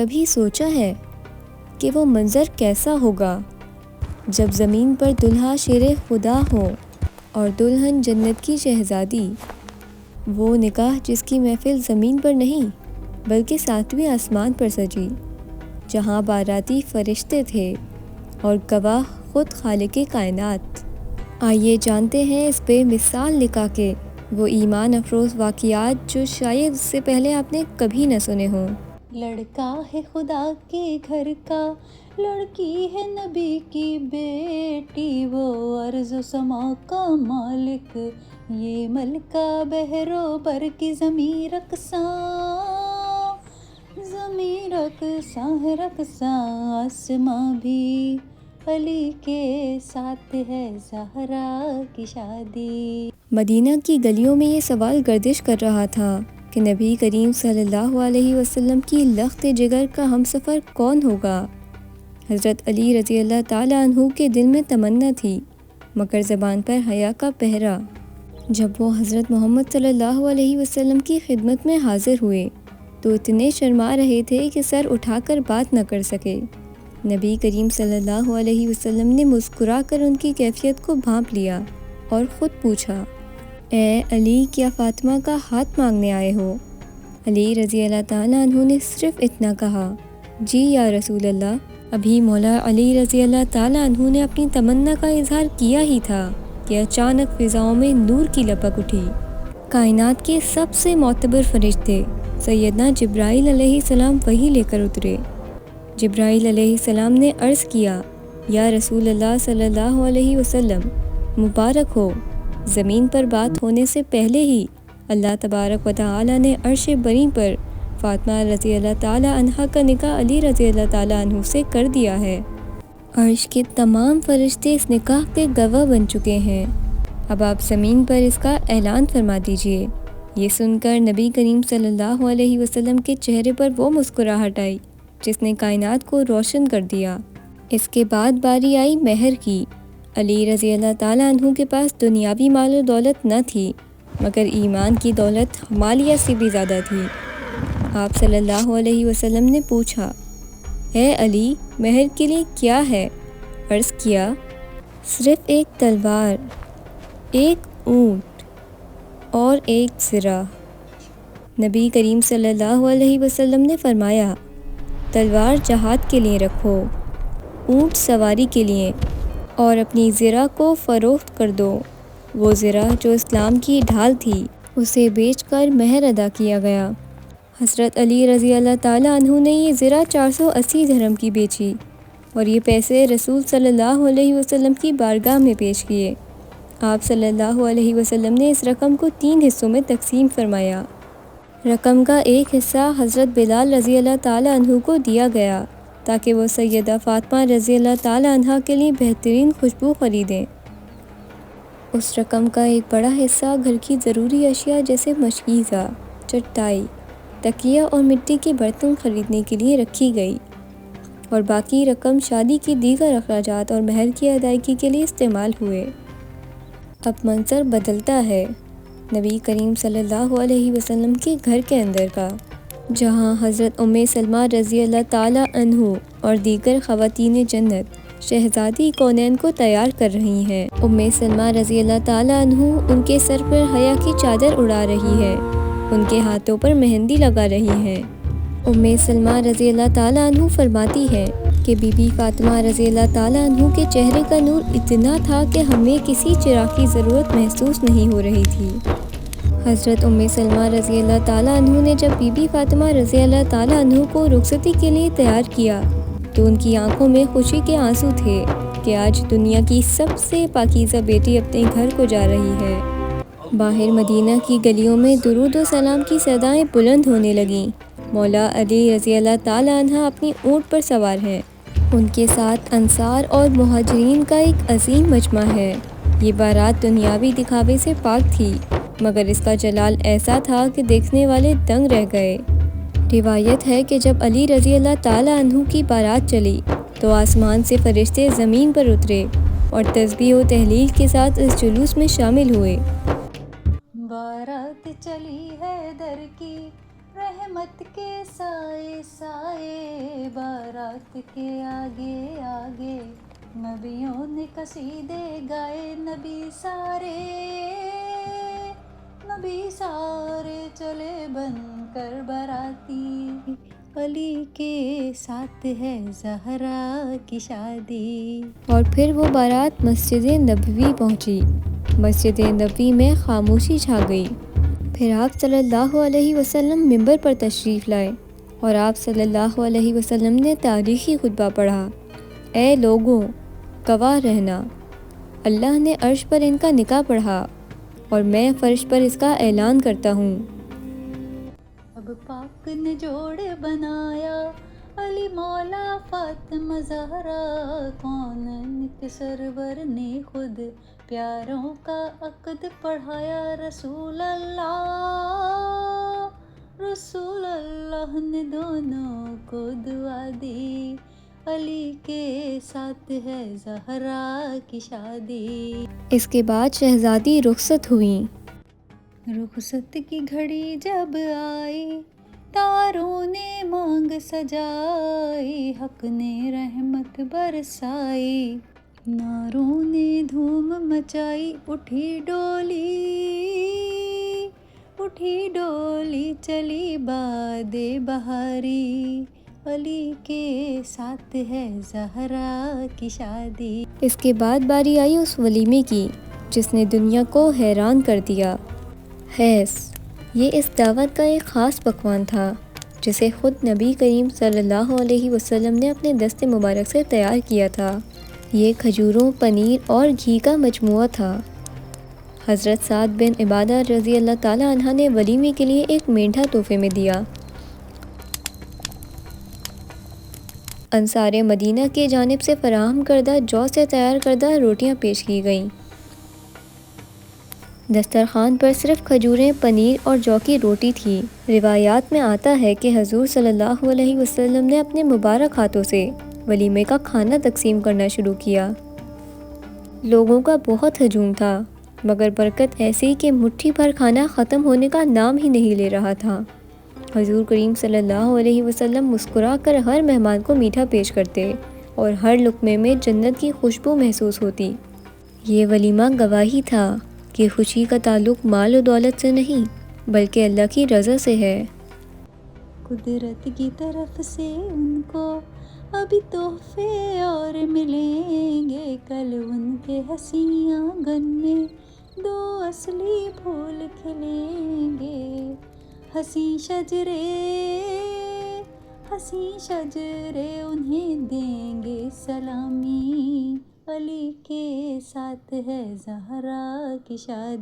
کبھی سوچا ہے کہ وہ منظر کیسا ہوگا جب زمین پر دلہا شیر خدا ہو اور دلہن جنت کی شہزادی؟ وہ نکاح جس کی محفل زمین پر نہیں بلکہ ساتویں آسمان پر سجی، جہاں باراتی فرشتے تھے اور گواہ خود خالق کائنات۔ آئیے جانتے ہیں اس بے مثال نکاح کے وہ ایمان افروز واقعات جو شاید اس سے پہلے آپ نے کبھی نہ سنے ہوں۔ لڑکا ہے خدا کے گھر کا، لڑکی ہے نبی کی بیٹی، وہ ارض و سما کا مالک، یہ ملکہ بحر و بر کی زمیں رقصاں، زمیں رقصاں ہے رقصاں، آسماں بھی علی کے ساتھ ہے، زہرا کی شادی۔ مدینہ کی گلیوں میں یہ سوال گردش کر رہا تھا کہ نبی کریم صلی اللہ علیہ وسلم کی لخت جگر کا ہمسفر کون ہوگا؟ حضرت علی رضی اللہ تعالیٰ عنہ کے دل میں تمنا تھی، مگر زبان پر حیا کا پہرا۔ جب وہ حضرت محمد صلی اللہ علیہ وسلم کی خدمت میں حاضر ہوئے تو اتنے شرما رہے تھے کہ سر اٹھا کر بات نہ کر سکے۔ نبی کریم صلی اللہ علیہ وسلم نے مسکرا کر ان کی کیفیت کو بھانپ لیا اور خود پوچھا، اے علی، کیا فاطمہ کا ہاتھ مانگنے آئے ہو؟ علی رضی اللہ تعالیٰ عنہ نے صرف اتنا کہا، جی یا رسول اللہ۔ ابھی مولا علی رضی اللہ تعالیٰ عنہ نے اپنی تمنا کا اظہار کیا ہی تھا کہ اچانک فضاؤں میں نور کی لپک اٹھی۔ کائنات کے سب سے معتبر فرشتے سیدنا جبرائیل علیہ السلام وحی لے کر اترے۔ جبرائیل علیہ السلام نے عرض کیا، یا رسول اللہ صلی اللہ علیہ وسلم، مبارک ہو، زمین پر بات ہونے سے پہلے ہی اللہ تبارک و تعالی نے عرش بری پر فاطمہ رضی اللہ تعالیٰ عنہا کا نکاح علی رضی اللہ تعالیٰ عنہ سے کر دیا ہے۔ عرش کے تمام فرشتے اس نکاح کے گواہ بن چکے ہیں۔ اب آپ زمین پر اس کا اعلان فرما دیجئے۔ یہ سن کر نبی کریم صلی اللہ علیہ وسلم کے چہرے پر وہ مسکراہٹ آئی جس نے کائنات کو روشن کر دیا۔ اس کے بعد باری آئی مہر کی۔ علی رضی اللہ تعالیٰ عنہ کے پاس دنیاوی مال و دولت نہ تھی، مگر ایمان کی دولت مالیہ سے بھی زیادہ تھی۔ آپ صلی اللہ علیہ وسلم نے پوچھا، اے علی، مہر کے لیے کیا ہے؟ عرض کیا، صرف ایک تلوار، ایک اونٹ اور ایک زرہ۔ نبی کریم صلی اللہ علیہ وسلم نے فرمایا، تلوار جہاد کے لیے رکھو، اونٹ سواری کے لیے، اور اپنی زرہ کو فروخت کر دو۔ وہ زرہ جو اسلام کی ڈھال تھی، اسے بیچ کر مہر ادا کیا گیا۔ حضرت علی رضی اللہ تعالیٰ عنہ نے یہ زرہ 480 درہم کی بیچی اور یہ پیسے رسول صلی اللہ علیہ وسلم کی بارگاہ میں پیش کیے۔ آپ صلی اللہ علیہ وسلم نے اس رقم کو 3 حصوں میں تقسیم فرمایا۔ رقم کا ایک حصہ حضرت بلال رضی اللہ تعالیٰ عنہ کو دیا گیا تاکہ وہ سیدہ فاطمہ رضی اللہ تعالیٰ عنہا کے لیے بہترین خوشبو خریدیں۔ اس رقم کا ایک بڑا حصہ گھر کی ضروری اشیاء جیسے مشکیزہ، چٹائی، تکیہ اور مٹی کے برتن خریدنے کے لیے رکھی گئی، اور باقی رقم شادی کی دیگر اخراجات اور مہر کی ادائیگی کے لیے استعمال ہوئے۔ اب منظر بدلتا ہے نبی کریم صلی اللہ علیہ وسلم کے گھر کے اندر کا، جہاں حضرت ام سلمہ رضی اللہ تعالیٰ عنہ اور دیگر خواتین جنت شہزادی کونین کو تیار کر رہی ہیں۔ ام سلمہ رضی اللہ تعالیٰ عنہ ان کے سر پر حیا کی چادر اڑا رہی ہے، ان کے ہاتھوں پر مہندی لگا رہی ہیں۔ ام سلمہ رضی اللہ تعالیٰ عنہ فرماتی ہیں کہ بی بی فاطمہ رضی اللہ تعالیٰ عنہ کے چہرے کا نور اتنا تھا کہ ہمیں کسی چراغ کی ضرورت محسوس نہیں ہو رہی تھی۔ حضرت ام سلمہ رضی اللہ تعالیٰ عنہ نے جب بی بی فاطمہ رضی اللہ تعالیٰ عنہ کو رخصتی کے لیے تیار کیا تو ان کی آنکھوں میں خوشی کے آنسو تھے کہ آج دنیا کی سب سے پاکیزہ بیٹی اپنے گھر کو جا رہی ہے۔ باہر مدینہ کی گلیوں میں درود و سلام کی صدائیں بلند ہونے لگیں۔ مولا علی رضی اللہ تعالیٰ عنہ اپنی اونٹ پر سوار ہیں، ان کے ساتھ انصار اور مہاجرین کا ایک عظیم مجمع ہے۔ یہ بارات دنیاوی دکھاوے سے پاک تھی، مگر اس کا جلال ایسا تھا کہ دیکھنے والے دنگ رہ گئے۔ روایت ہے کہ جب علی رضی اللہ تعالیٰ عنہ کی بارات چلی تو آسمان سے فرشتے زمین پر اترے اور تسبیح و تہلیل کے ساتھ اس جلوس میں شامل ہوئے۔ بارات چلی ہے در کی، رحمت کے سائے سائے بارات کے آگے آگے نبیوں نے قصیدے گائے، نبی سارے چلے بن کر باراتی، علی کے ساتھ ہے زہرا کی شادی۔ اور پھر وہ بارات مسجد نبوی پہنچی۔ مسجد نبوی میں خاموشی چھا گئی۔ پھر آپ صلی اللہ علیہ وسلم منبر پر تشریف لائے اور آپ صلی اللہ علیہ وسلم نے تاریخی خطبہ پڑھا۔ اے لوگوں، گواہ رہنا، اللہ نے عرش پر ان کا نکاح پڑھا اور میں فرش پر اس کا اعلان کرتا ہوں۔ اب پاک نے جوڑ بنایا، علی مولا فاطمہ زہرا، کونین کے سرور نے خود پیاروں کا عقد پڑھایا، رسول اللہ نے دونوں کو دعا دی، علی کے ساتھ ہے زہرا کی شادی۔ اس کے بعد شہزادی رخصت ہوئیں۔ رخصت کی گھڑی جب آئی، تاروں نے مانگ سجائی، حق نے رحمت برسائی، ناروں نے دھوم مچائی، اٹھی ڈولی چلی باد بہاری، علی کے ساتھ ہے زہرا کی شادی۔ اس کے بعد باری آئی اس ولیمے کی جس نے دنیا کو حیران کر دیا۔ حیض، یہ اس دعوت کا ایک خاص پکوان تھا جسے خود نبی کریم صلی اللہ علیہ وسلم نے اپنے دست مبارک سے تیار کیا تھا۔ یہ کھجوروں، پنیر اور گھی کا مجموعہ تھا۔ حضرت سعد بن عبادہ رضی اللہ تعالی عنہ نے ولیمے کے لیے ایک مینڈھا تحفے میں دیا۔ انصار مدینہ کی جانب سے فراہم کردہ جو سے تیار کردہ روٹیاں پیش کی گئیں۔ دسترخوان پر صرف کھجوریں، پنیر اور جو کی روٹی تھی۔ روایات میں آتا ہے کہ حضور صلی اللہ علیہ وسلم نے اپنے مبارک ہاتھوں سے ولیمے کا کھانا تقسیم کرنا شروع کیا۔ لوگوں کا بہت ہجوم تھا، مگر برکت ایسی کہ مٹھی بھر کھانا ختم ہونے کا نام ہی نہیں لے رہا تھا۔ حضور کریم صلی اللہ علیہ وسلم مسکرا کر ہر مہمان کو میٹھا پیش کرتے اور ہر لقمے میں جنت کی خوشبو محسوس ہوتی۔ یہ ولیمہ گواہی تھا کہ خوشی کا تعلق مال و دولت سے نہیں بلکہ اللہ کی رضا سے ہے۔ قدرت کی طرف سے ان کو ابھی تحفے اور ملیں گے، کل ان کے حسین آنگن میں دو اصلی پھول کھلیں گے، حسین شجرے انہیں دیں گے سلامی، علی کے ساتھ ہے زہرا کی شادی۔